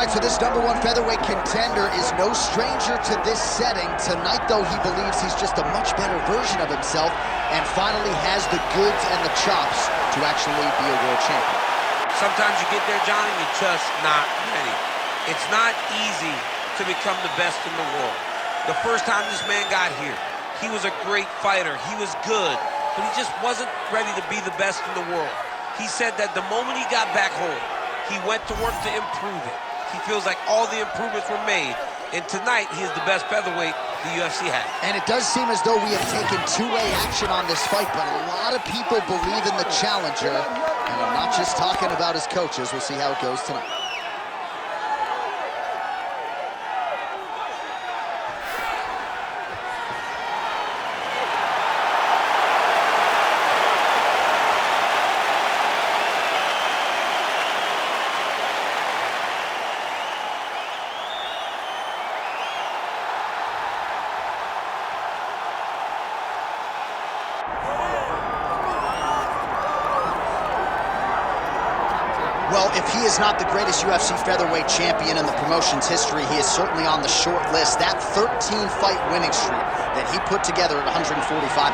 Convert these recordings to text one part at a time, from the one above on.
right, so this #1 featherweight contender is no stranger to this setting. Tonight, though, he believes he's just a much better version of himself and finally has the goods and the chops to actually be a world champion. Sometimes you get there, Johnny, you're just not ready. It's not easy to become the best in the world. The first time this man got here, he was a great fighter. He was good, but he just wasn't ready to be the best in the world. He said that the moment he got back home, he went to work to improve it. He feels like all the improvements were made, and tonight he is the best featherweight the UFC has. And it does seem as though we have taken two-way action on this fight, but a lot of people believe in the challenger, and I'm not just talking about his coaches. We'll see how it goes tonight. Well, if he is not the greatest UFC featherweight champion in the promotion's history, he is certainly on the short list. That 13-fight winning streak that he put together at 145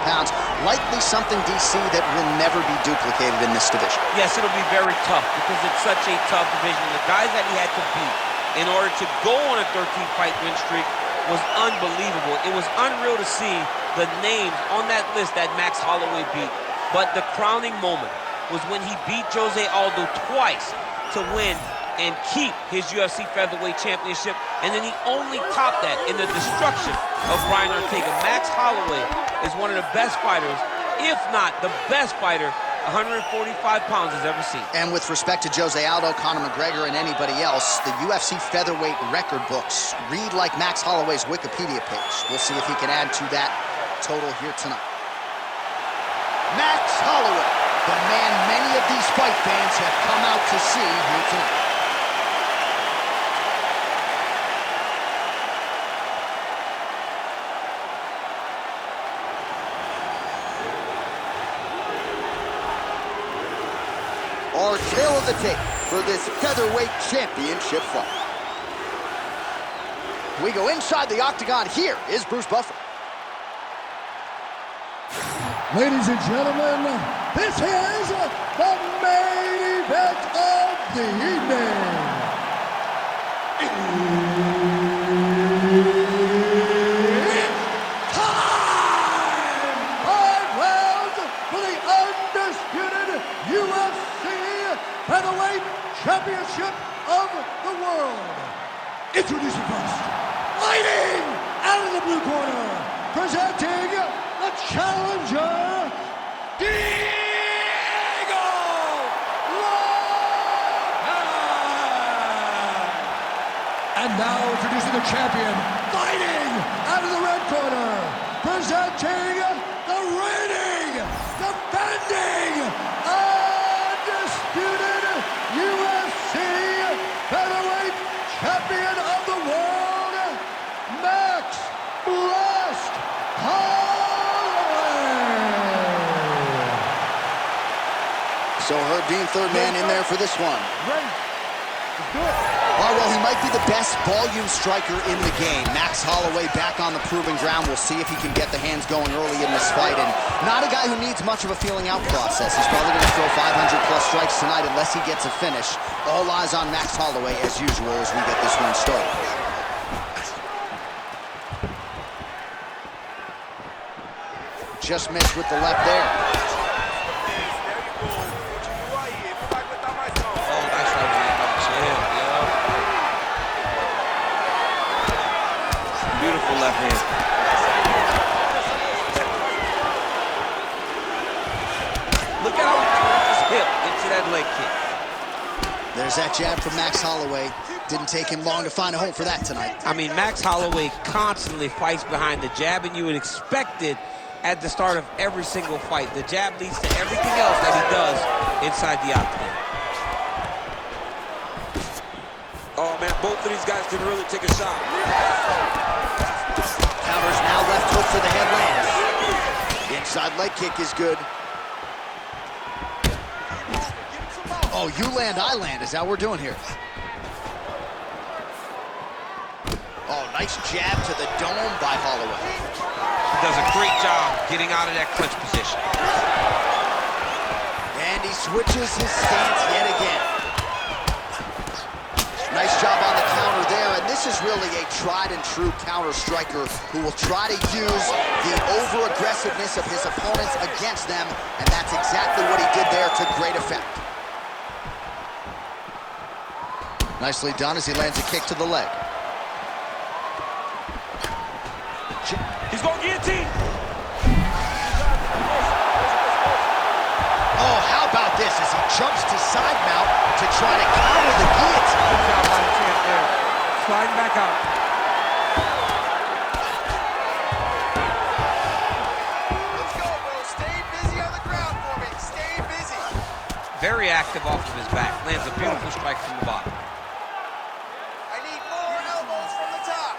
pounds, likely something, DC, that will never be duplicated in this division. Yes, it'll be very tough because it's such a tough division. The guys that he had to beat in order to go on a 13-fight win streak was unbelievable. It was unreal to see the names on that list that Max Holloway beat. But the crowning moment was when he beat Jose Aldo twice to win and keep his UFC featherweight championship, and then he only topped that in the destruction of Brian Ortega. Max Holloway is one of the best fighters, if not the best fighter 145 pounds has ever seen. And with respect to Jose Aldo, Conor McGregor, and anybody else, the UFC featherweight record books read like Max Holloway's Wikipedia page. We'll see if he can add to that total here tonight. Max Holloway, the man many of these fight fans have come out to see here tonight. Our tail of the tape for this featherweight championship fight. We go inside the octagon. Here is Bruce Buffer. Ladies and gentlemen, this is the main event of the evening. It's time! 5 rounds for the undisputed UFC Featherweight Championship of the world. Introducing first, fighting out of the blue corner, presenting the challenger, Diego Lopes! And now introducing the champion, fighting out of the red corner, presenting the reigning, defending, undisputed UFC featherweight champion of the world, Max Blast So Herb Dean, third man in there for this one. Ready. Let's do it. Oh, well, he might be the best volume striker in the game. Max Holloway back on the proving ground. We'll see if he can get the hands going early in this fight. And not a guy who needs much of a feeling out process. He's probably going to throw 500-plus strikes tonight unless he gets a finish. All eyes on Max Holloway, as usual, as we get this one started. Just missed with the left there. Beautiful left hand. Look at how he turned his hip into that leg kick. There's that jab from Max Holloway. Didn't take him long to find a home for that tonight. I mean, Max Holloway constantly fights behind the jab, and you would expect it at the start of every single fight. The jab leads to everything else that he does inside the octagon. Oh, man, both of these guys can really take a shot. Counters now, left hook for the head lands. Inside leg kick is good. Oh, you land, I land. Is that what we're doing here? Nice jab to the dome by Holloway. Does a great job getting out of that clinch position. And he switches his stance yet again. Nice job on the counter there, and this is really a tried and true counter striker who will try to use the over-aggressiveness of his opponents against them, and that's exactly what he did there to great effect. Nicely done as he lands a kick to the leg. He's going guillotine. Oh, how about this as he jumps to side mount to try to counter the guillotine. Good job by the champ there. Sliding back out. Let's go, bro. Stay busy on the ground for me. Stay busy. Very active off of his back. Lands a beautiful strike from the bottom. I need more elbows from the top.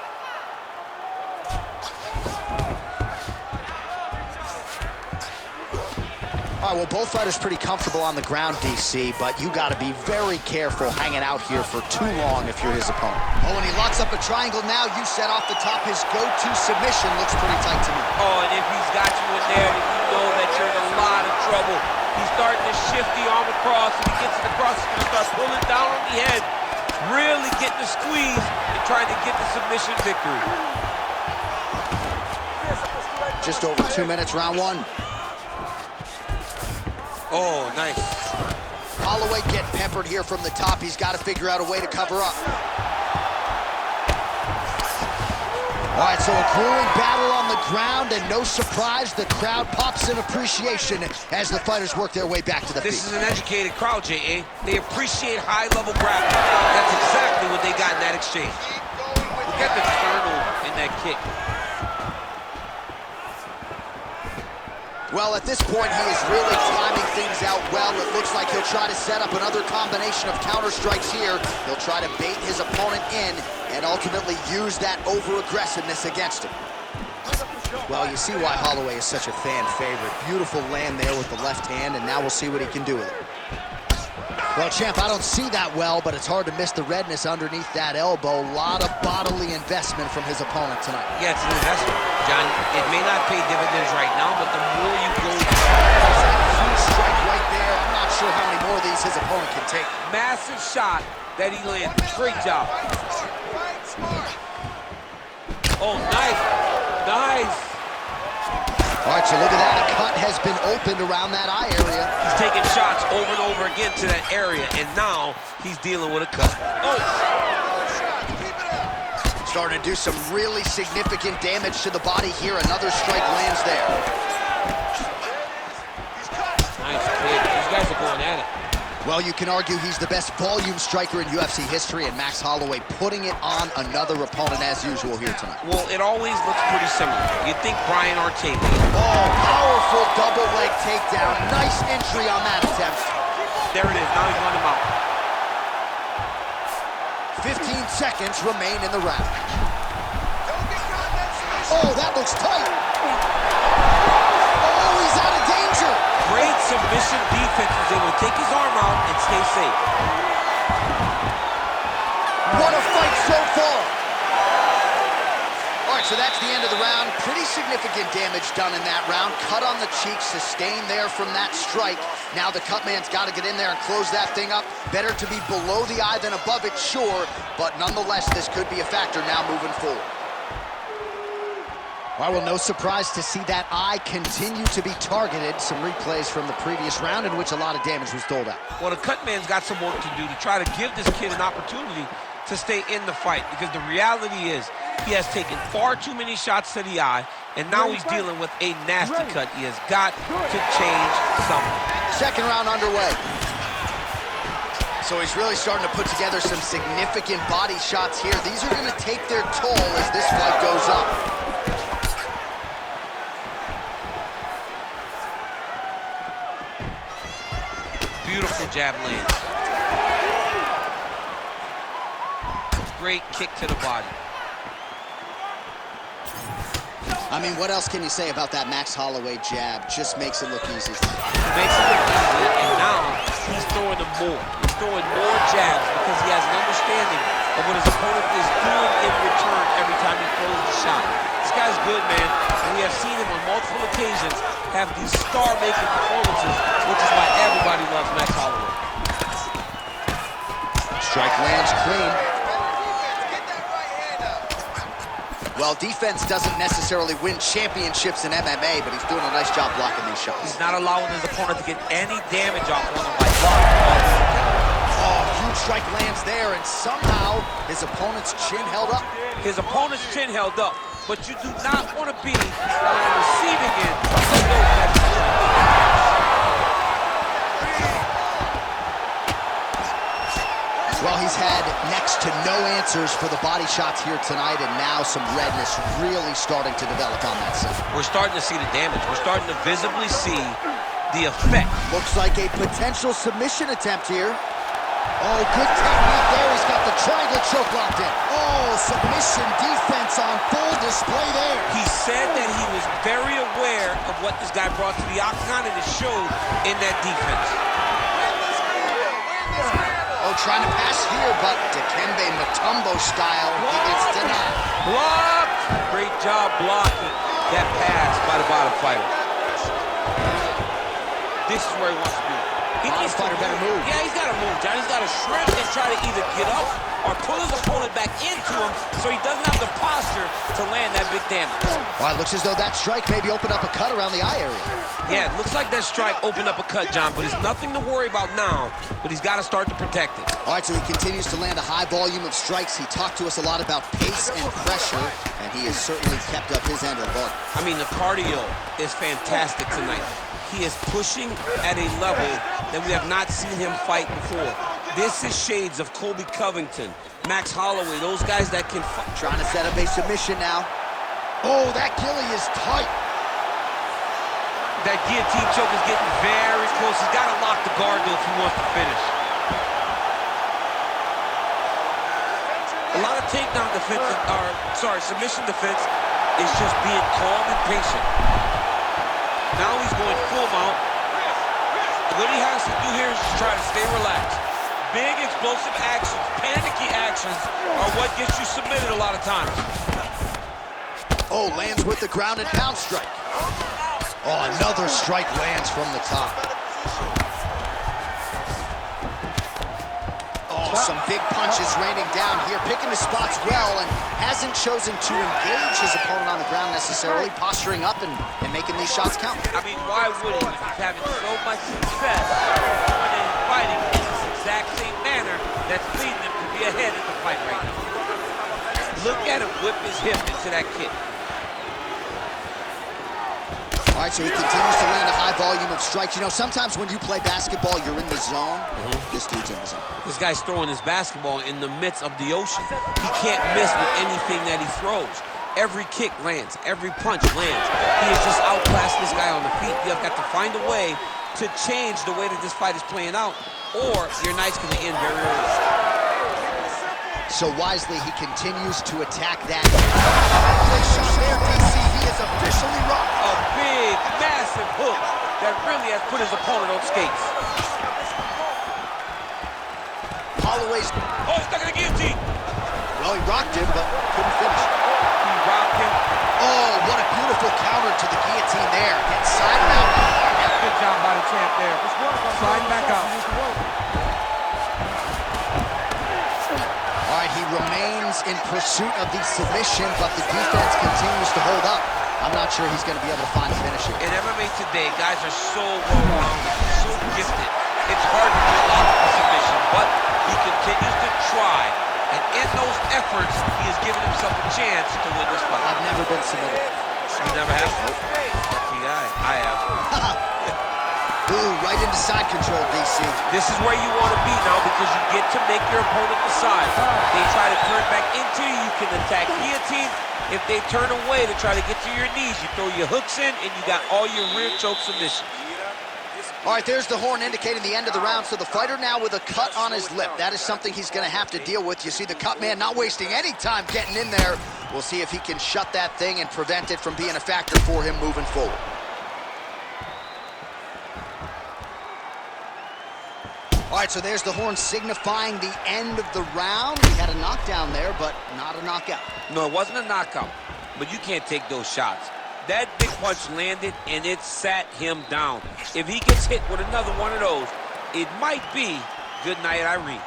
All right, well, both fighters pretty comfortable on the ground, DC, but you got to be very careful hanging out here for too long if you're his opponent. Oh, and he locks up a triangle now. You said off the top his go-to submission looks pretty tight to me. Oh, and if he's got you in there, then you know that you're in a lot of trouble. He's starting to shift the arm across. If he gets it across, he's going to start pulling down on the head, really getting the squeeze and trying to get the submission victory. Just over 2 minutes, round one. Oh, nice. Holloway getting peppered here from the top. He's got to figure out a way to cover up. All right, so a grueling battle on the ground, and no surprise, the crowd pops in appreciation as the fighters work their way back to the feet. This is an educated crowd, J.A. They appreciate high-level grappling. That's exactly what they got in that exchange. Look at the turtle in that kick. Well, at this point, he is really timing things out well. It looks like he'll try to set up another combination of counter strikes here. He'll try to bait his opponent in and ultimately use that over-aggressiveness against him. Well, you see why Holloway is such a fan favorite. Beautiful land there with the left hand, and now we'll see what he can do with it. Well, champ, I don't see that well, but it's hard to miss the redness underneath that elbow. A lot of bodily investment from his opponent tonight. Yeah, it's an investment, John. It may not pay dividends right now, but the more you go... Huge strike right there. I'm not sure how many more of these his opponent can take. Massive shot that he landed. Great job. Oh, nice. Nice. All right, so look at that. A cut has been opened around that eye area. He's taking shots over and over again to that area, and now he's dealing with a cut. Oh! Starting to do some really significant damage to the body here. Another strike lands there. Nice kick. These guys are going at it. Well, you can argue he's the best volume striker in UFC history, and Max Holloway putting it on another opponent as usual here tonight. Well, it always looks pretty similar. You'd think Brian Ortega. Oh, powerful double leg takedown. Nice entry on that attempt. There it is. Now he's running him out. 15 seconds remain in the round. Oh, that looks tight. Oh, he's out of danger. Great submission defense. He's able to take his arm out and stay safe. What a fight so far. All right, so that's the end of the round. Pretty significant damage done in that round. Cut on the cheek, sustained there from that strike. Now the cut man's got to get in there and close that thing up. Better to be below the eye than above it, sure, but nonetheless, this could be a factor now moving forward. All right, well, no surprise to see that eye continue to be targeted. Some replays from the previous round in which a lot of damage was doled out. Well, the cut man's got some work to do to try to give this kid an opportunity to stay in the fight, because the reality is he has taken far too many shots to the eye, and now he's dealing with a nasty cut. He has got to change something. Second round underway. So he's really starting to put together some significant body shots here. These are going to take their toll as this fight goes up. Beautiful jab lands. Great kick to the body. I mean, what else can you say about that Max Holloway jab? Just makes it look easy. Makes it look easy, and now he's throwing them more. He's throwing more jabs because he has an understanding of what his opponent is doing in return every time shot. This guy's good, man. And we have seen him on multiple occasions have these star-making performances, which is why everybody loves Max Holloway. Strike lands clean. Well, defense doesn't necessarily win championships in MMA, but he's doing a nice job blocking these shots. He's not allowing his opponent to get any damage off on him by blocking. Oh, huge strike lands there, and somehow his opponent's chin held up. His opponent's chin held up, but you do not want to be on the receiving end of those. Well, he's had next to no answers for the body shots here tonight, and now some redness really starting to develop on that side. We're starting to see the damage. We're starting to visibly see the effect. Looks like a potential submission attempt here. Oh, good technique there. He's got the triangle choke locked in. Oh, submission defense on full display there. He said that he was very aware of what this guy brought to the octagon, and it showed in that defense. Oh, trying to pass here, but Dikembe Mutombo style, he gets denied. Blocked! Great job blocking that pass by the bottom fighter. This is where he wants to be. He Bottom fighter better move. Yeah, he's got to move, John. He's got to shrimp and try to either get up or pull his opponent back into him so he doesn't have the posture to land that big damage. Well, it looks as though that strike maybe opened up a cut around the eye area. Yeah, it looks like that strike opened up a cut, John, but it's nothing to worry about now, but he's got to start to protect it. All right, so he continues to land a high volume of strikes. He talked to us a lot about pace and pressure, and he has certainly kept up his end of the bargain. I mean, the cardio is fantastic tonight. He is pushing at a level that we have not seen him fight before. This is shades of Colby Covington, Max Holloway, those guys that can fight. Trying to set up a submission now. Oh, that ghillie is tight. That guillotine choke is getting very close. He's got to lock the guard, though, if he wants to finish. A lot of takedown defense, submission defense is just being calm and patient. Now he's going full mount. What he has to do here is just try to stay relaxed. Big explosive actions, panicky actions are what gets you submitted a lot of times. Oh, lands with the ground and pound strike. Oh, another strike lands from the top. Oh, some big punches raining down here, picking his spots well, and hasn't chosen to engage his opponent on the ground necessarily, posturing up and making these shots count. I mean, why would he? He's having so much success going and fighting in this exact same manner that's leading him to be ahead in the fight right now. Look at him whip his hip into that kick. All right, so he continues to land a high volume of strikes. You know, sometimes when you play basketball, you're in the zone. This dude's in the zone. This guy's throwing his basketball in the midst of the ocean. He can't miss with anything that he throws. Every kick lands. Every punch lands. He has just outclassed this guy on the feet. You've got to find a way to change the way that this fight is playing out, or your night's going to end very early. So wisely, he continues to attack that. Good shot there, DC. He is officially rocked. A big, massive hook that really has put his opponent on skates. Holloway's... Oh, he's stuck in the guillotine. Well, he rocked him, but couldn't finish. He rocked him. Oh, what a beautiful counter to the guillotine there. Inside and out. Good job by the champ there. Sliding back out. All right, he remains in pursuit of the submission, but the defense continues to hold up. I'm not sure he's going to be able to find a finish here. In MMA today, guys are so well-rounded, so gifted. It's hard to pull off the submission, but he continues to try. And in those efforts, he has given himself a chance to win this fight. I've never been submitted. You never have? Lucky guy. I have. Ooh, right into side control, DC. This is where you want to be now because you get to make your opponent decide. They try to turn back into you, you can attack guillotine. If they turn away to try to get to your knees, you throw your hooks in and you got all your rear choke submissions. All right, there's the horn indicating the end of the round. So the fighter now with a cut on his lip. That is something he's going to have to deal with. You see the cut man not wasting any time getting in there. We'll see if he can shut that thing and prevent it from being a factor for him moving forward. All right, so there's the horn signifying the end of the round. We had a knockdown there, but not a knockout. No, it wasn't a knockout. but you can't take those shots. That big punch landed, and it sat him down. If he gets hit with another one of those, it might be good night, Irene.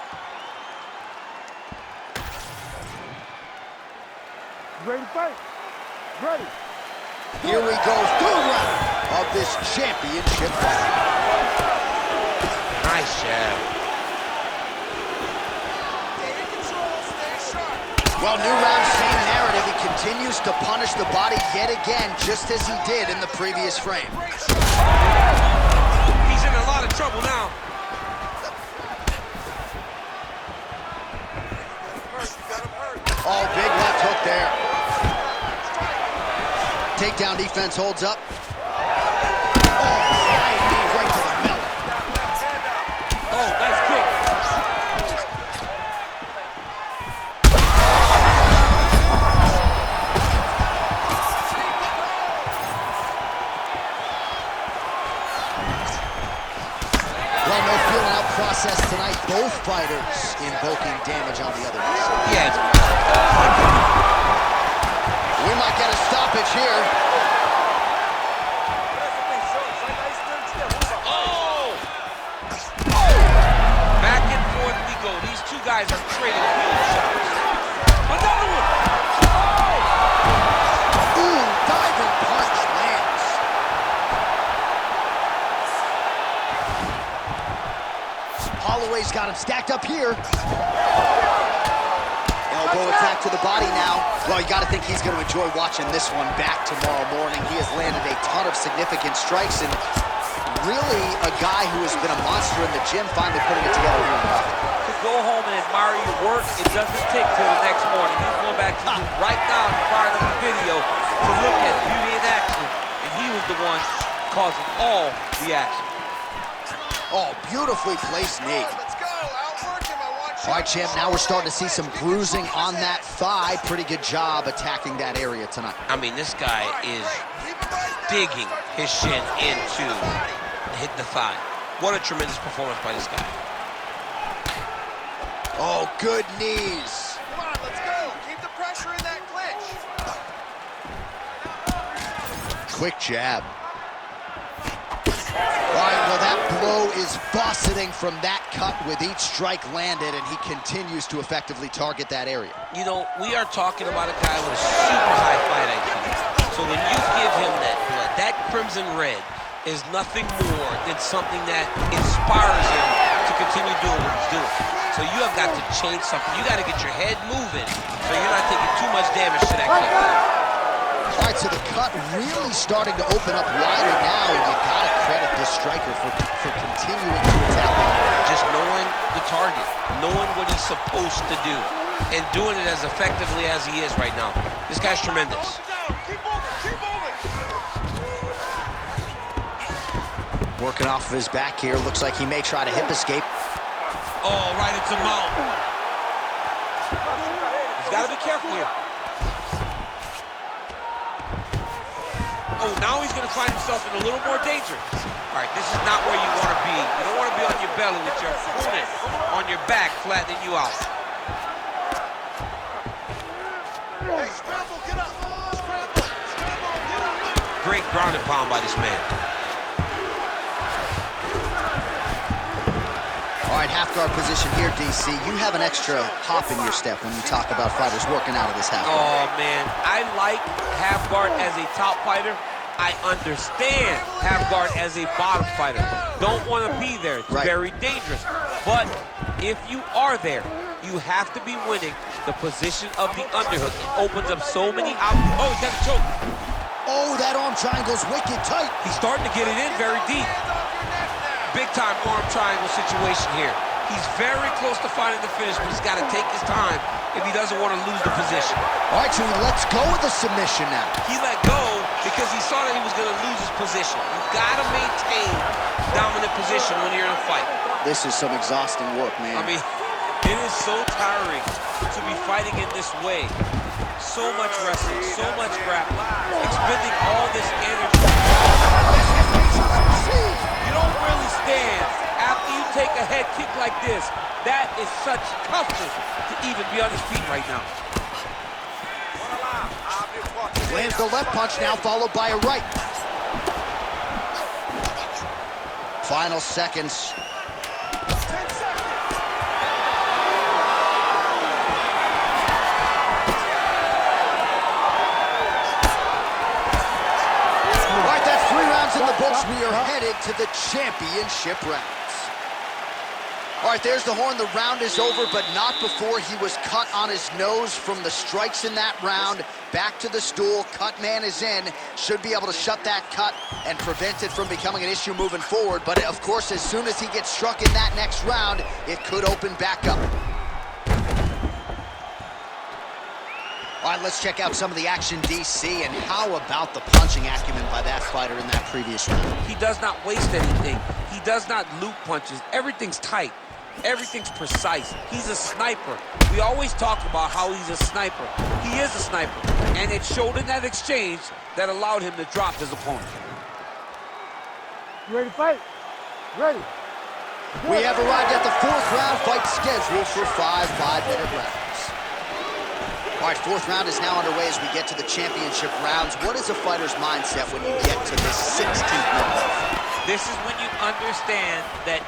Ready to fight? Ready. Here we go, third round of this championship fight. Nice jab. Well, new round, same narrative. He continues to punish the body yet again, just as he did in the previous frame. He's in a lot of trouble now. Oh, big left hook there. Takedown defense holds up. Oh, flying knee right to the belly. Oh, nice kick. Well, no feeling out process tonight. Both fighters invoking damage on the other. Yeah. We might get a stoppage here. Oh! Back and forth we go. These two guys are trading huge shots. Another one! Ooh, diving punch lands. Holloway's got him stacked up here. Elbow attack to the body now. Well, you got to think he's going to enjoy watching this one back tomorrow morning. He has landed a ton of significant strikes, and really a guy who has been a monster in the gym, finally putting it together here in the office. To go home and admire your work, it doesn't take till the next morning. He's going back to right now in front of the video to look at beauty in action, and he was the one causing all the action. Oh, beautifully placed knee. All right, champ, now we're starting to see some bruising on that thigh. Pretty good job attacking that area tonight. I mean, this guy is digging his shin into hit the thigh. What a tremendous performance by this guy. Oh, good knees. Come on, let's go. Keep the pressure in that clinch. Quick jab. All right, well, that blow is buffeting from that cut with each strike landed, and he continues to effectively target that area. You know, we are talking about a guy with a super high fight IQ. So when you give him that blood, that crimson red is nothing more than something that inspires him to continue doing what he's doing. So you have got to change something. You got to get your head moving so you're not taking too much damage to that kick. All right, so the cut really starting to open up wider now, and you got to credit this striker for continuing to attack. Just knowing the target, knowing what he's supposed to do, and doing it as effectively as he is right now. This guy's tremendous. Keep moving, keep moving. Working off of his back here. Looks like he may try to hip escape. Oh, right into mount. He's got to be careful here. Oh, now he's going to find himself in a little more danger. All right, this is not where you want to be. You don't want to be on your belly with your opponent on your back, flattening you out. Hey, scramble, get up. Scramble, get up. Great ground and pound by this man. All right, half guard position here, DC. You have an extra hop in your step when you talk about fighters working out of this half guard. Oh, man. I like half guard as a top fighter. I understand half guard as a bottom fighter. Don't want to be there. It's very dangerous. But if you are there, you have to be winning the position of the underhook. It opens up so many options. Oh, he's got a choke. Oh, that arm triangle's wicked tight. He's starting to get it in very deep. Big time arm triangle situation here. He's very close to finding the finish, but he's got to take his time if he doesn't want to lose the position. All right, so let's go with the submission now. He let go because he saw that he was going to lose his position. You've got to maintain dominant position when you're in a fight. This is some exhausting work, man. I mean, it is so tiring to be fighting in this way. So much wrestling, so much grappling, expending all this energy. You don't really stand after you take a head kick like this. That is such toughness to even be on his feet right now. Lands the left punch now, followed by a right. Final seconds. 10 seconds. All right, that's 3 rounds in the books. We are headed to the championship rounds. All right, there's the horn. The round is over, but not before he was cut on his nose from the strikes in that round. Back to the stool. Cut man is in. Should be able to shut that cut and prevent it from becoming an issue moving forward. But, of course, as soon as he gets struck in that next round, it could open back up. All right, let's check out some of the action, DC, and how about the punching acumen by that fighter in that previous round? He does not waste anything. He does not loop punches. Everything's tight. Everything's precise. He's a sniper. We always talk about how he's a sniper. He is a sniper, and it showed in that exchange that allowed him to drop his opponent. You ready to fight? Ready. We have arrived at the 4th round fight scheduled for 5 5-minute rounds. All right, 4th round is now underway as we get to the championship rounds. What is a fighter's mindset when you get to this 16th minute? This is when you understand that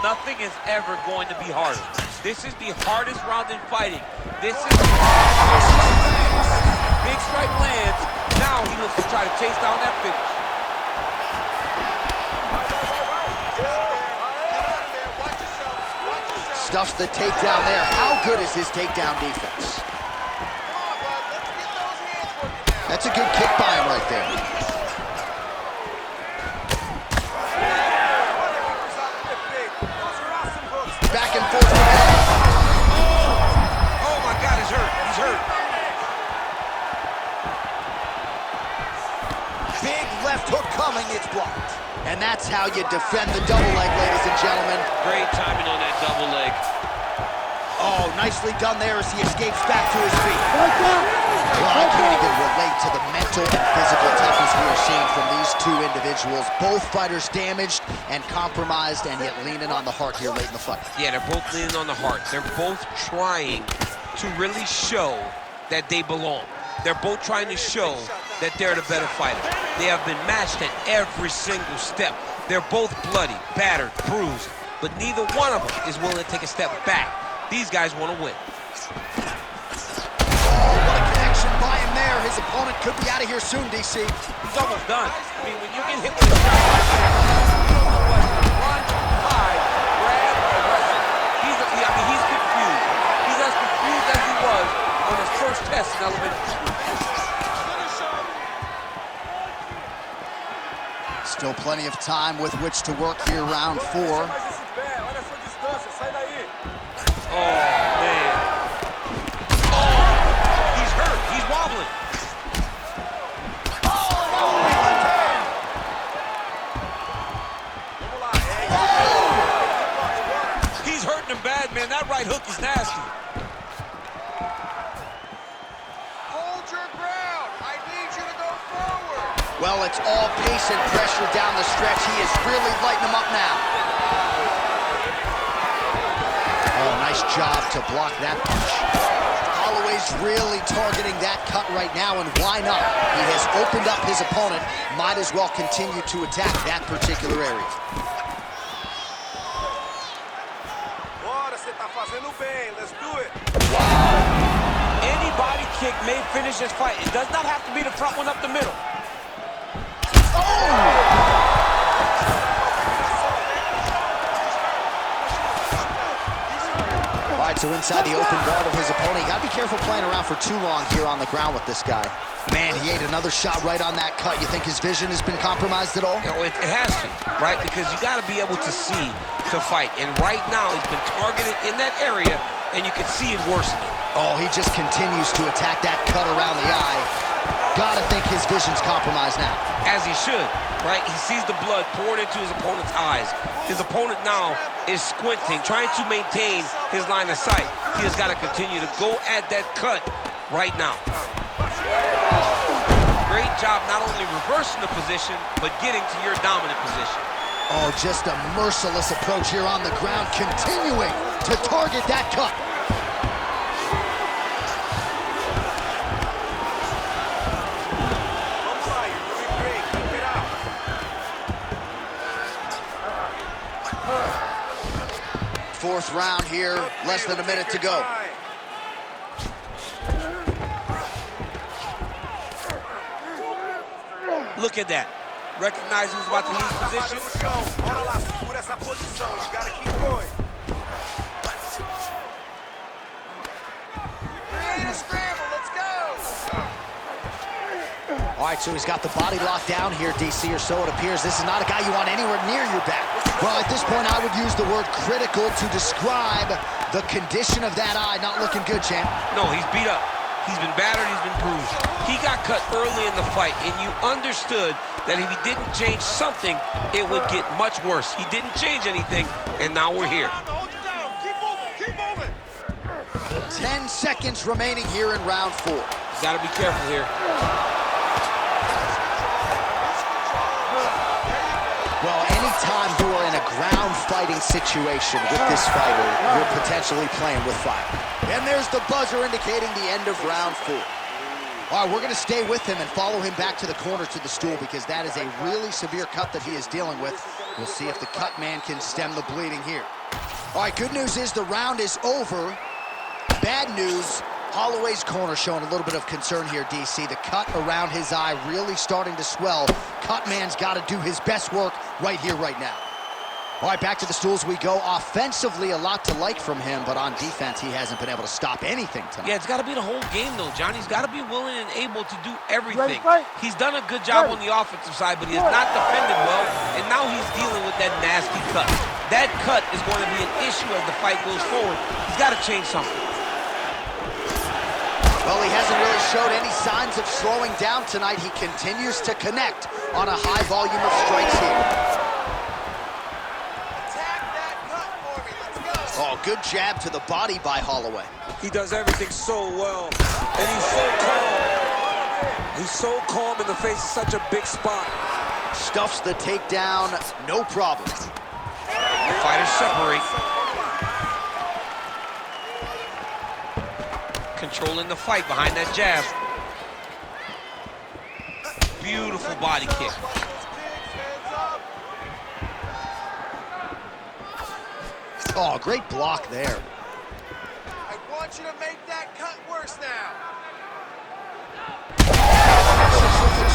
nothing is ever going to be harder. This is the hardest round in fighting. This is big strike lands. Now he looks to try to chase down that finish. Stuffs the takedown there. How good is his takedown defense? That's a good kick by him right there. Back and forth. Oh my God, he's hurt. He's hurt. Big left hook coming, it's blocked. And that's how you defend the double leg, ladies and gentlemen. Great timing on that double leg. Oh, nicely done there as he escapes back to his feet. Well, I can't even relate to the mental and physical toughness we are seeing from these two individuals. Both fighters damaged and compromised, and yet leaning on the heart here late in the fight. Yeah, they're both leaning on the heart. They're both trying to really show that they belong. They're both trying to show that they're the better fighter. They have been matched at every single step. They're both bloody, battered, bruised, but neither one of them is willing to take a step back. These guys want to win. What a connection by him there. His opponent could be out of here soon, DC. He's almost done. I mean, when you get hit with a shot like that, you don't know what to run, hide, grab, or wrestle. He's confused. He's as confused as he was on his first test in elementary school. Still plenty of time with which to work here, round 4. Oh, man. Oh, he's hurt. He's wobbling. He's hurting him bad, man. That right hook is nasty. Hold your ground. I need you to go forward. Well, it's all pace and pressure down the stretch. He is really lighting him up now. Oh, nice job to block that punch. Holloway's really targeting that cut right now, and why not? He has opened up his opponent. Might as well continue to attack that particular area. Bora, você tá fazendo bem. Let's do it. Any body kick may finish this fight. It does not have to be the front one up the middle. All right, so inside the open guard of his opponent. You gotta be careful playing around for too long here on the ground with this guy. Man, he ate another shot right on that cut. You think his vision has been compromised at all? You know, it has to, right? Because you got to be able to see to fight. And right now, he's been targeted in that area, and you can see it worsening. Oh, he just continues to attack that cut around the eye. Gotta think his vision's compromised now. As he should, right? He sees the blood poured into his opponent's eyes. His opponent now is squinting, trying to maintain his line of sight. He has got to continue to go at that cut right now. Great job not only reversing the position, but getting to your dominant position. Oh, just a merciless approach here on the ground, continuing to target that cut. 4th round here, less than a minute to go. Look at that. Recognize who's about to leave position. All right, so he's got the body locked down here, DC, or so it appears. This is not a guy you want anywhere near your back. Well, at this point, I would use the word critical to describe the condition of that eye. Not looking good, champ. No, he's beat up. He's been battered, he's been bruised. He got cut early in the fight, and you understood that if he didn't change something, it would get much worse. He didn't change anything, and now we're here. 10 seconds remaining here in round 4. Got to be careful here. Well, anytime you are in a ground fighting situation with this fighter, you're potentially playing with fire. And there's the buzzer indicating the end of round 4. All right, we're going to stay with him and follow him back to the corner to the stool because that is a really severe cut that he is dealing with. We'll see if the cut man can stem the bleeding here. All right, good news is the round is over. Bad news, Holloway's corner showing a little bit of concern here, DC. The cut around his eye really starting to swell. Cut man's got to do his best work right here, right now. All right, back to the stools we go. Offensively, a lot to like from him, but on defense, he hasn't been able to stop anything tonight. Yeah, it's got to be the whole game, though, John. He's got to be willing and able to do everything. Ready, he's done a good job on the offensive side, but he has not defended well, and now he's dealing with that nasty cut. That cut is going to be an issue as the fight goes forward. He's got to change something. Well, he hasn't really showed any signs of slowing down tonight. He continues to connect on a high volume of strikes here. Oh, good jab to the body by Holloway. He does everything so well, and he's so calm. He's so calm in the face of such a big spot. Stuffs the takedown, no problem. The fighters separate. Controlling the fight behind that jab. Beautiful body kick. Oh, great block there. I want you to make that cut worse now.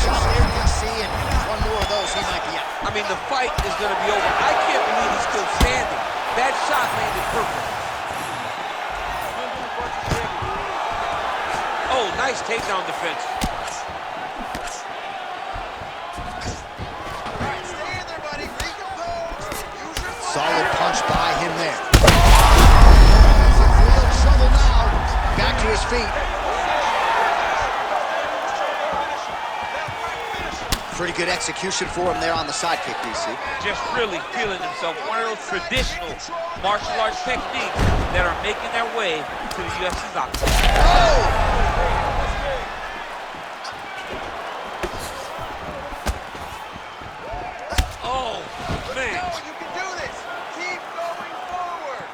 Shot there, DC, and one more of those, he might be out. I mean, the fight is going to be over. I can't believe he's still standing. That shot landed perfect. Oh, nice takedown defense. All right, stay in there, buddy. Recompose. Use your Solid punch by him there. He's in real trouble now. Back to his feet. Pretty good execution for him there on the side kick, DC. Just really feeling himself. One of those traditional martial arts techniques that are making their way to the UFC's octagon. Oh! Oh, man. No, you can do this. Keep going forward.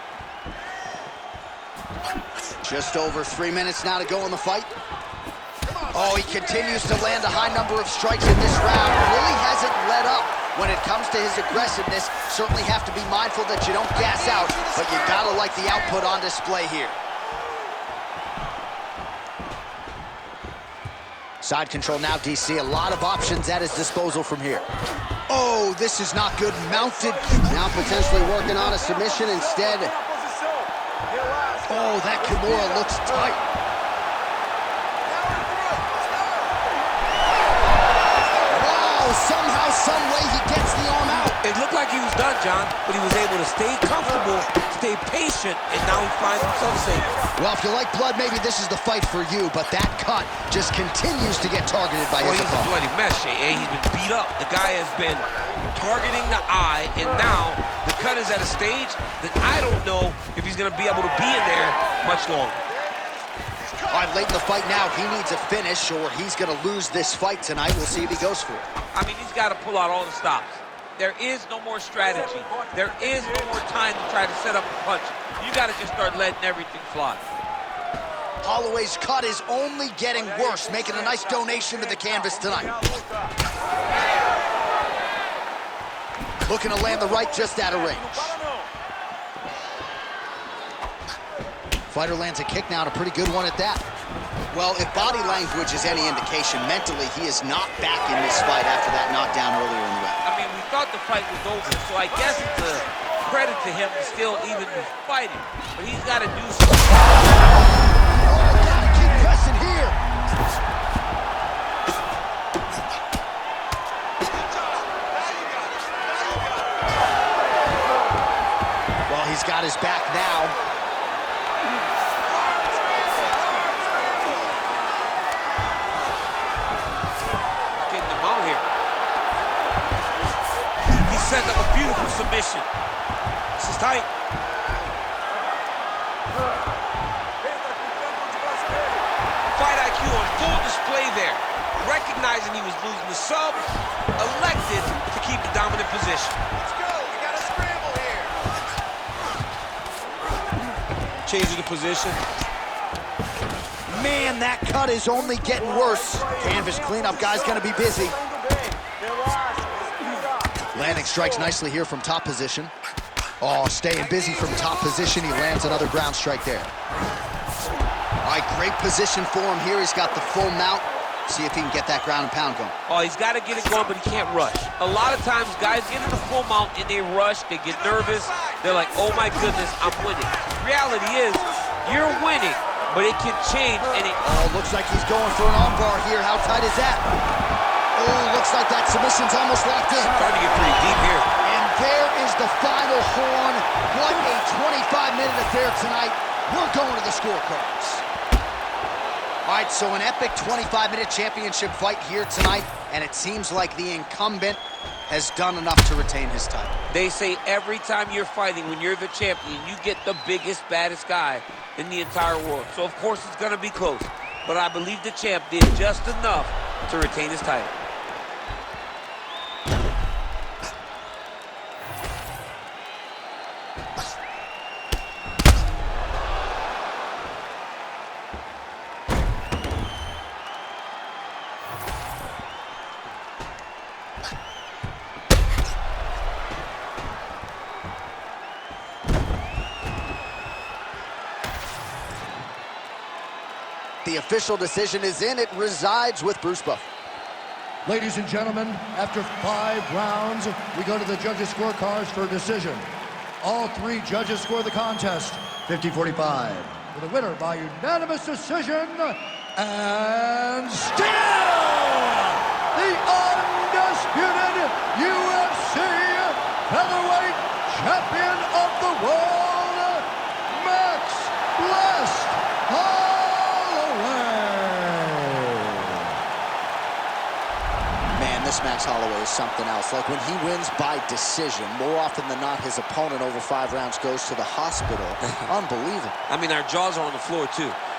Just over 3 minutes now to go in the fight. Oh, he continues to land a high number of strikes in this round. Really hasn't let up when it comes to his aggressiveness. Certainly have to be mindful that you don't gas out, but you gotta like the output on display here. Side control now, DC. A lot of options at his disposal from here. Oh, this is not good. Mounted. Now potentially working on a submission instead. Oh, that Kimura looks tight. Somehow, some way, he gets the arm out. It looked like he was done, John, but he was able to stay comfortable, stay patient, and now he finds himself safe. Well, if you like blood, maybe this is the fight for you, but that cut just continues to get targeted by his He's a opponent. bloody mess, Jay. He's been beat up. The guy has been targeting the eye, and now the cut is at a stage that I don't know if he's going to be able to be in there much longer. All right, late in the fight now, he needs a finish or he's going to lose this fight tonight. We'll see if he goes for it. I mean, he's got to pull out all the stops. There is no more strategy. There is no more time to try to set up a punch. You got to just start letting everything fly. Holloway's cut is only getting worse, making a nice donation to the canvas tonight. Looking to land the right just out of range. Fighter lands a kick now, and a pretty good one at that. Well, if body language is any indication, mentally he is not back in this fight after that knockdown earlier in the round. I mean, we thought the fight was over, so I guess it's a credit to him to still even be fighting. But he's got to do something. Oh, gotta keep pressing here. Well, he's got his back now. Sets up a beautiful submission. This is tight. Fight IQ on full display there. Recognizing he was losing the sub, elected to keep the dominant position. Let's go. We got a scramble here. Changing the position. Man, that cut is only getting worse. Canvas cleanup guy's gonna be busy. Landing strikes nicely here from top position. Oh, staying busy from top position. He lands another ground strike there. All right, great position for him here. He's got the full mount. See if he can get that ground and pound going. Oh, he's got to get it going, but he can't rush. A lot of times, guys get in the full mount and they rush. They get nervous. They're like, oh my goodness, I'm winning. Reality is, you're winning, but it can change. And it looks like he's going for an armbar here. How tight is that? Oh, looks like that submission's almost locked in. Starting to get pretty deep here. And there is the final horn. What a 25-minute affair tonight. We're going to the scorecards. All right, so an epic 25-minute championship fight here tonight, and it seems like the incumbent has done enough to retain his title. They say every time you're fighting, when you're the champion, you get the biggest, baddest guy in the entire world. So, of course, it's going to be close. But I believe the champ did just enough to retain his title. The official decision is in. It resides with Bruce Buffer. Ladies and gentlemen, after 5 rounds, we go to the judges' scorecards for a decision. All 3 judges score the contest 50-45. With a winner by unanimous decision, and still the undisputed UFC featherweight champion of the world, Max Blessed Holloway. Man, this Max Holloway is something else. Like when he wins by decision, more often than not, his opponent over 5 rounds goes to the hospital. Unbelievable. I mean, our jaws are on the floor, too.